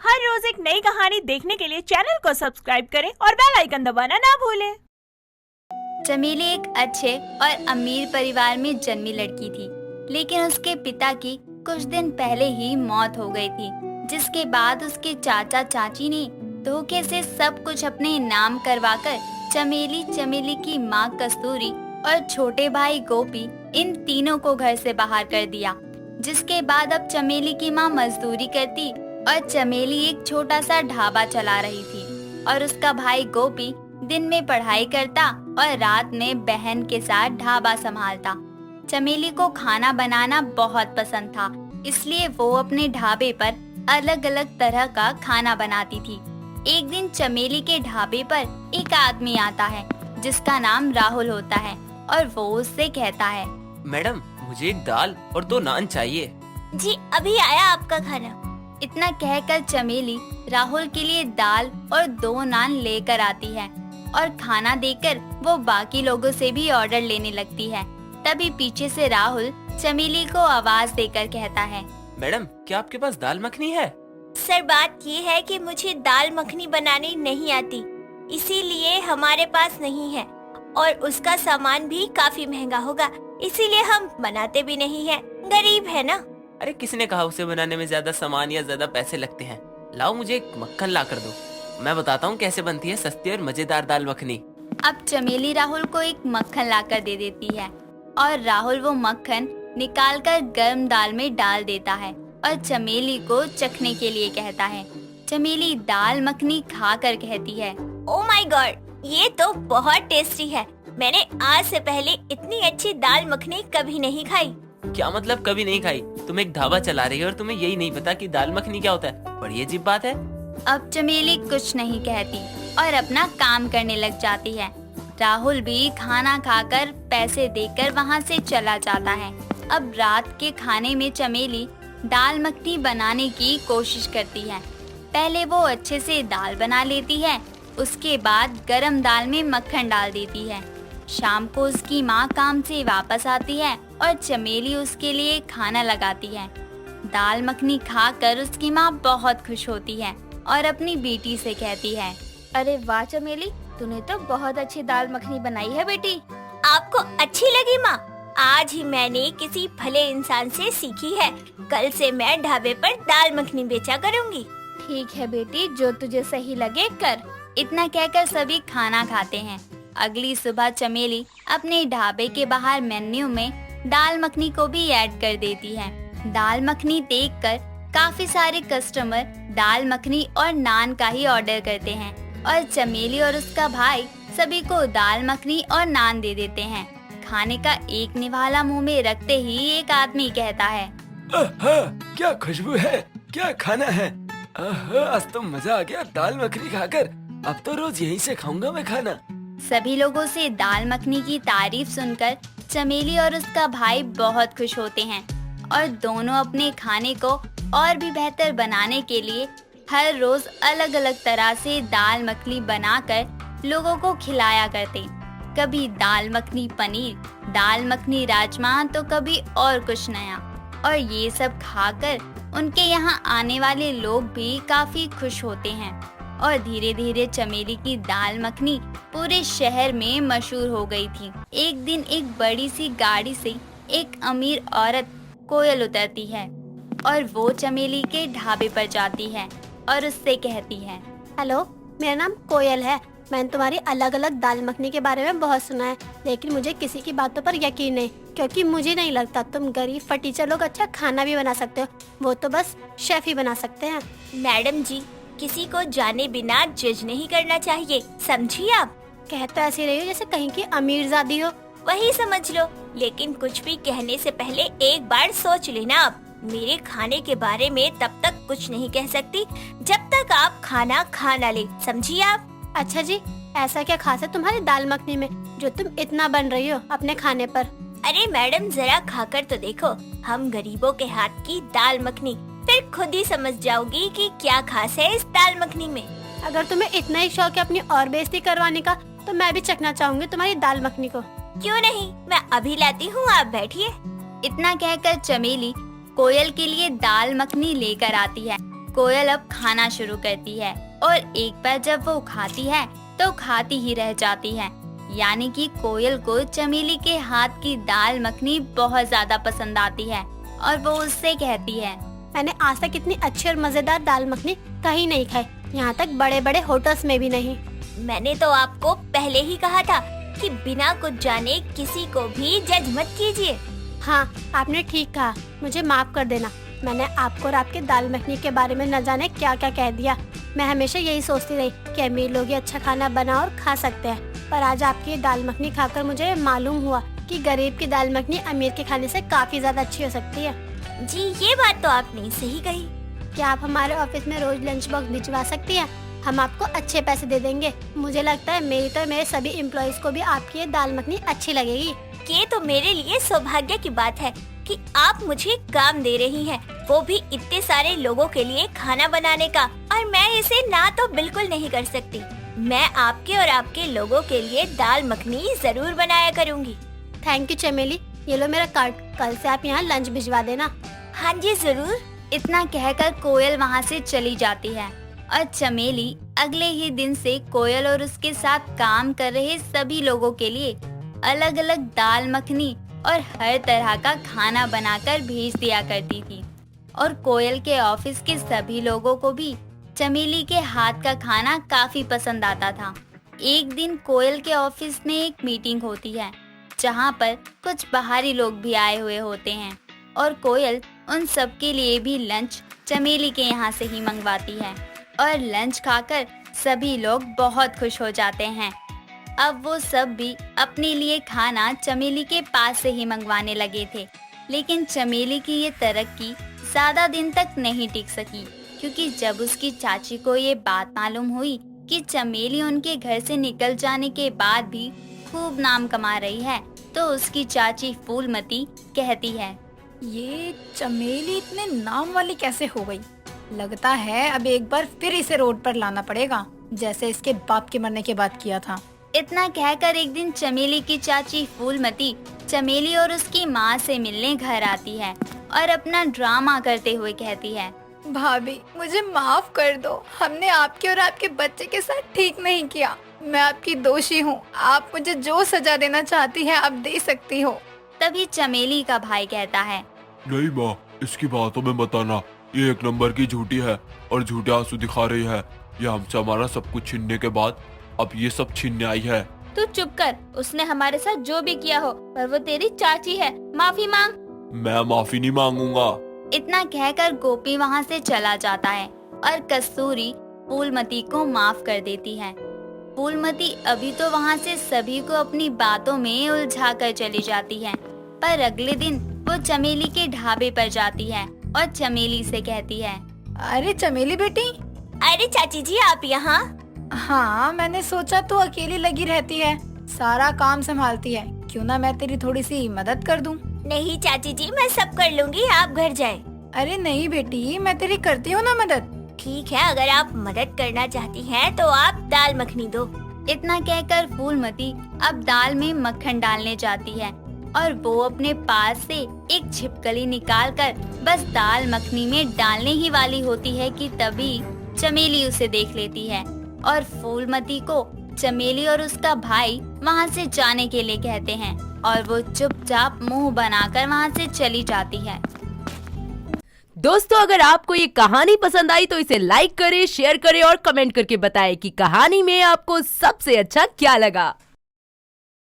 हर रोज एक नई कहानी देखने के लिए चैनल को सब्सक्राइब करें और बेल आइकन दबाना ना भूलें। चमेली एक अच्छे और अमीर परिवार में जन्मी लड़की थी, लेकिन उसके पिता की कुछ दिन पहले ही मौत हो गई थी, जिसके बाद उसके चाचा चाची ने धोखे से सब कुछ अपने नाम करवाकर चमेली की माँ कस्तूरी और छोटे भाई गोपी इन तीनों को घर से बाहर कर दिया। जिसके बाद अब चमेली की माँ मजदूरी करती और चमेली एक छोटा सा ढाबा चला रही थी और उसका भाई गोपी दिन में पढ़ाई करता और रात में बहन के साथ ढाबा संभालता। चमेली को खाना बनाना बहुत पसंद था, इसलिए वो अपने ढाबे पर अलग अलग तरह का खाना बनाती थी। एक दिन चमेली के ढाबे पर एक आदमी आता है जिसका नाम राहुल होता है और वो उससे कहता है, मैडम मुझे एक दाल और 2 नान चाहिए। जी अभी आया आपका खाना। इतना कहकर चमेली राहुल के लिए दाल और 2 नान लेकर आती है और खाना देकर वो बाकी लोगों से भी ऑर्डर लेने लगती है। तभी पीछे से राहुल चमेली को आवाज देकर कहता है, मैडम क्या आपके पास दाल मखनी है? सर बात ये है कि मुझे दाल मखनी बनानी नहीं आती, इसीलिए हमारे पास नहीं है और उसका सामान भी काफी महंगा होगा, इसीलिए हम बनाते भी नहीं है, गरीब है ना। अरे किसने कहा उसे बनाने में ज्यादा सामान या ज्यादा पैसे लगते हैं? लाओ मुझे एक मक्खन ला कर दो, मैं बताता हूँ कैसे बनती है सस्ती और मजेदार दाल मखनी। अब चमेली राहुल को एक मक्खन लाकर दे देती है और राहुल वो मक्खन निकालकर गर्म दाल में डाल देता है और चमेली को चखने के लिए कहता है। चमेली दाल मखनी खाकर कहती है, ओ माय गॉड, ये तो बहुत टेस्टी है। मैंने आज से पहले इतनी अच्छी दाल मखनी कभी नहीं खाई। क्या मतलब कभी नहीं खाई? तुम एक ढाबा चला रही हो और तुम्हें यही नहीं पता कि दाल मखनी क्या होता है? बड़ी अजीब बात है। अब चमेली कुछ नहीं कहती और अपना काम करने लग जाती है। राहुल भी खाना खाकर पैसे देकर वहाँ से चला जाता है। अब रात के खाने में चमेली दाल मखनी बनाने की कोशिश करती है। पहले वो अच्छे से दाल बना लेती है, उसके बाद गरम दाल में मक्खन डाल देती है। शाम को उसकी माँ काम से वापस आती है और चमेली उसके लिए खाना लगाती है। दाल मखनी खाकर उसकी माँ बहुत खुश होती है और अपनी बेटी से कहती है, अरे वाह चमेली, तूने तो बहुत अच्छी दाल मखनी बनाई है बेटी। आपको अच्छी लगी माँ? आज ही मैंने किसी भले इंसान से सीखी है। कल से मैं ढाबे पर दाल मखनी बेचा करूँगी। ठीक है बेटी, जो तुझे सही लगे कर। इतना कहकर सभी खाना खाते हैं। अगली सुबह चमेली अपने ढाबे के बाहर मेन्यू में दाल मखनी को भी ऐड कर देती है। दाल मखनी देखकर काफी सारे कस्टमर दाल मखनी और नान का ही ऑर्डर करते हैं और चमेली और उसका भाई सभी को दाल मखनी और नान दे देते हैं। खाने का एक निवाला मुंह में रखते ही एक आदमी कहता है, आहा, क्या खुशबू है, क्या खाना है। आहा, आज तो मजा आ गया दाल मखनी खाकर। अब तो रोज यहीं से खाऊंगा मैं खाना। सभी लोगों से दाल मखनी की तारीफ सुनकर चमेली और उसका भाई बहुत खुश होते हैं और दोनों अपने खाने को और भी बेहतर बनाने के लिए हर रोज अलग अलग तरह से दाल मखनी बनाकर लोगों को खिलाया करते। कभी दाल मखनी पनीर, दाल मखनी राजमा, तो कभी और कुछ नया। और ये सब खाकर उनके यहाँ आने वाले लोग भी काफी खुश होते हैं और धीरे धीरे चमेली की दाल मखनी पूरे शहर में मशहूर हो गई थी। एक दिन एक बड़ी सी गाड़ी से एक अमीर औरत कोयल उतरती है और वो चमेली के ढाबे पर जाती है और उससे कहती है, हेलो, मेरा नाम कोयल है। मैंने तुम्हारी अलग अलग दाल मखनी के बारे में बहुत सुना है, लेकिन मुझे किसी की बातों पर यकीन नहीं, क्योंकि मुझे नहीं लगता तुम गरीब फटीचर लोग अच्छा खाना भी बना सकते हो। वो तो बस शेफ ही बना सकते हैं। मैडम जी, किसी को जाने बिना जज नहीं करना चाहिए, समझिए आप। कह तो ऐसी रही हो जैसे कहीं की अमीरजादी हो। वही समझ लो, लेकिन कुछ भी कहने से पहले एक बार सोच लेना। आप मेरे खाने के बारे में तब तक कुछ नहीं कह सकती जब तक आप खाना खा ना ले, समझिए आप। अच्छा जी, ऐसा क्या खास है तुम्हारी दाल मखनी में जो तुम इतना बन रही हो अपने खाने पर? अरे मैडम, जरा खाकर तो देखो, हम गरीबों के हाथ की दाल मखनी, फिर खुद ही समझ जाओगी कि क्या खास है इस दाल मखनी में। अगर तुम्हें इतना ही शौक है अपनी और बेइज्जती करवाने का, तो मैं भी चखना चाहूंगी तुम्हारी दाल मखनी को। क्यों नहीं, मैं अभी लाती हूँ, आप बैठिए। इतना कहकर चमेली कोयल के लिए दाल मखनी लेकर आती है कोयल अब खाना शुरू करती है और एक बार जब वो खाती है तो खाती ही रह जाती है। यानी कि कोयल को चमेली के हाथ की दाल मखनी बहुत ज्यादा पसंद आती है और वो उससे कहती है, मैंने आज तक इतनी अच्छी और मजेदार दाल मखनी कहीं नहीं खाई, यहाँ तक बड़े बड़े होटल्स में भी नहीं। मैंने तो आपको पहले ही कहा था कि बिना कुछ जाने किसी को भी जज मत कीजिए। हाँ, आपने ठीक कहा, मुझे माफ कर देना। मैंने आपको और आपके दाल मखनी के बारे में न जाने क्या क्या कह दिया। मैं हमेशा यही सोचती रही कि अमीर लोग ही अच्छा खाना बना और खा सकते हैं, पर आज आपकी ये दाल मखनी खाकर मुझे मालूम हुआ कि गरीब की दाल मखनी अमीर के खाने से काफी ज्यादा अच्छी हो सकती है। जी, ये बात तो आपने सही कही। क्या आप हमारे ऑफिस में रोज लंच बॉक्स भिजवा सकती हैं? हम आपको अच्छे पैसे दे देंगे। मुझे लगता है मेरी तो मेरे सभी एम्प्लॉइज को भी आपकी ये दाल मखनी अच्छी लगेगी। ये तो मेरे लिए सौभाग्य की बात है कि आप मुझे काम दे रही हैं, वो भी इतने सारे लोगों के लिए खाना बनाने का, और मैं इसे ना तो बिल्कुल नहीं कर सकती। मैं आपके और आपके लोगों के लिए दाल मखनी जरूर बनाया करूँगी। थैंक यू चमेली, ये लो मेरा कार्ड, कल से आप यहाँ लंच भिजवा देना। हाँ जी जरूर। इतना कहकर कोयल वहाँ से चली जाती है और चमेली अगले ही दिन से कोयल और उसके साथ काम कर रहे सभी लोगों के लिए अलग अलग दाल मखनी और हर तरह का खाना बनाकर भेज दिया करती थी। और कोयल के ऑफिस के सभी लोगों को भी चमेली के हाथ का खाना काफी पसंद आता था। एक दिन कोयल के ऑफिस में एक मीटिंग होती है जहाँ पर कुछ बाहरी लोग भी आए हुए होते हैं और कोयल उन सब के लिए भी लंच चमेली के यहाँ से ही मंगवाती है और लंच खाकर सभी लोग बहुत खुश हो जाते हैं। अब वो सब भी अपने लिए खाना चमेली के पास से ही मंगवाने लगे थे, लेकिन चमेली की ये तरक्की ज्यादा दिन तक नहीं टिक सकी, क्योंकि जब उसकी चाची को ये बात मालूम हुई कि चमेली उनके घर से निकल जाने के बाद भी खूब नाम कमा रही है, तो उसकी चाची फूलमती कहती है, ये चमेली इतने नाम वाली कैसे हो गई? लगता है अब एक बार फिर इसे रोड पर लाना पड़ेगा, जैसे इसके बाप के मरने के बाद किया था। इतना कहकर एक दिन चमेली की चाची फूलमती चमेली और उसकी माँ से मिलने घर आती है और अपना ड्रामा करते हुए कहती है, भाभी मुझे माफ कर दो, हमने आपके और आपके बच्चे के साथ ठीक नहीं किया। मैं आपकी दोषी हूँ, आप मुझे जो सजा देना चाहती है आप दे सकती हो। तभी चमेली का भाई कहता है, नहीं माँ, इसकी बातों में मत आना, ये एक नंबर की झूठी है और झूठे आंसू दिखा रही है। ये हमसे हमारा सब कुछ छीनने के बाद अब ये सब छीनने आई है। तू चुप कर, उसने हमारे साथ जो भी किया हो पर वो तेरी चाची है, माफी मांग। मैं माफी नहीं मांगूंगा। इतना कहकर गोपी वहाँ से चला जाता है और कस्तूरी फूलमती को माफ कर देती है। फूलमती अभी तो वहाँ से सभी को अपनी बातों में उलझा कर चली जाती है, पर अगले दिन वो चमेली के ढाबे पर जाती है और चमेली से कहती है, अरे चमेली बेटी। अरे चाची जी, आप यहाँ? हाँ, मैंने सोचा तू अकेली लगी रहती है, सारा काम संभालती है, क्यों ना मैं तेरी थोड़ी सी मदद कर दूं? नहीं चाची जी, मैं सब कर लूँगी, आप घर जाएं। अरे नहीं बेटी, मैं तेरी करती हूँ ना मदद। ठीक है, अगर आप मदद करना चाहती हैं तो आप दाल मखनी दो। इतना कहकर फूलमती अब दाल में मक्खन डालने जाती है और वो अपने पास से एक छिपकली निकालकर बस दाल मखनी में डालने ही वाली होती है कि तभी चमेली उसे देख लेती है और फूलमती को चमेली और उसका भाई वहाँ से जाने के लिए कहते हैं और वो चुपचाप मुंह बनाकर वहाँ से चली जाती है। दोस्तों, अगर आपको ये कहानी पसंद आई तो इसे लाइक करें, शेयर करें और कमेंट करके बताएं कि कहानी में आपको सबसे अच्छा क्या लगा।